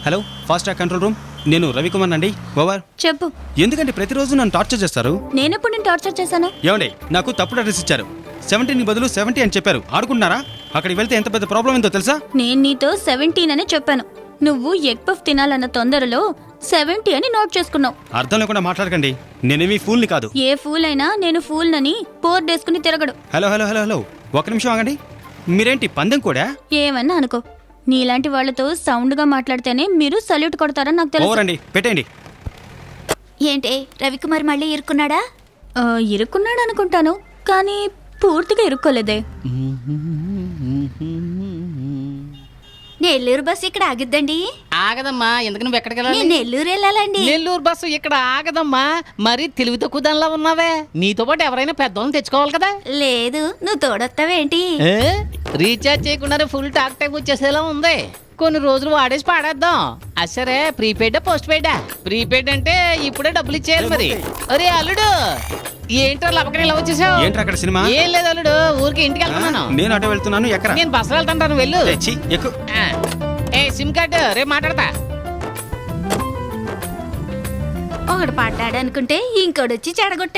Hello fast track control room, నేను రవికుమార్ అండి. Over. చెప్పు. ఎందుకంటే ప్రతిరోజు నన్ను టార్చర్ చేస్తారు? నేనెప్పుడు నేను టార్చర్ చేశాను? ఏమండి, నాకు తప్పుడు అడ్రస్ ఇచ్చారు. 17 బదులు 70 అని చెప్పారు. ఆడుకుంటున్నారా? అక్కడికి వెళ్తే ఎంత పెద్ద ప్రాబ్లం ఏందో తెలుసా? నేను నీతో 17 అని చెప్పాను. నువ్వు ఎగ్ పఫ్ తినాలన్న తొందరలో 70 అని నోట్ చేసుకున్నావు. అర్థం లేకుండా మాట్లాడకండి. నేనేమీ ఫూల్ని కాదు. ఏ ఫూల్ అయినా నేను ఫూల్ నని పోర్డేసుకుని తిరగడు. హలో హలో హలో హలో, ఒక నిమిషం ఆగండి. మీరేంటి పందెం కూడా? ఏమన్నా అనుకో, నీలాంటి వాళ్ళతో సౌండ్ గా మాట్లాడితేనే మీరు సల్యూట్ కొడతారని నాకు తెలుసు. ఓవరండి, పెట్టేయండి. ఏంటే రవికుమార్ మళ్ళీ ఇరుక్కున్నాడా? ఇరుక్కున్నాడు అనుకుంటాను, కానీ పూర్తిగా ఇరుక్కోలేదే. నెల్లూరు బస్సు ఇక్కడ ఆగిద్దండి. ఆగదమ్మా, ఎందుకు నువ్వు ఎక్కడికి నేను వెళ్ళాలి? నెల్లూరు వెళ్ళాలండి. నెల్లూరు బస్సు ఇక్కడ ఆగదమ్మా. మరి తెలివి తక్కువ దానిలా ఉన్నావే. నీతో పాటు ఎవరైనా పెద్దోళ్ళని తెచ్చుకోవాలి కదా. లేదు, నువ్వు తోడొస్తావేంటి? రీఛార్జ్ చేయకుండానే ఫుల్ టాక్ టైం వచ్చేసేలా ఉంది. కొన్ని రోజులు వాడేసి పాడేద్దాం. సరే, ప్రీపెయిడా పోస్ట్ పెయిడా? ప్రీపెయిడ్ అంటే ఇప్పుడే డబ్బులు ఇచ్చేయాలి మరి. అరే అల్లుడు, ఏంటో లపకని ఇలా వచ్చేసావు? ఏంట్రా అక్కడ సినిమా? ఏం లేదు అల్లుడు, ఊరికి ఇంటికి వెళ్తున్నాను. నేను అటే వెళ్తున్నాను. ఎక్కడ? నేను బస్సులో వెళ్తాను, వెళ్ళు. ఎక్కు. ఏ సిమ్ కార్డు రేపు మాట్లాడతా. ఒకడు పడ్డాడు అనుకుంటే ఇంకోటి వచ్చి చెడగొట్టాడు.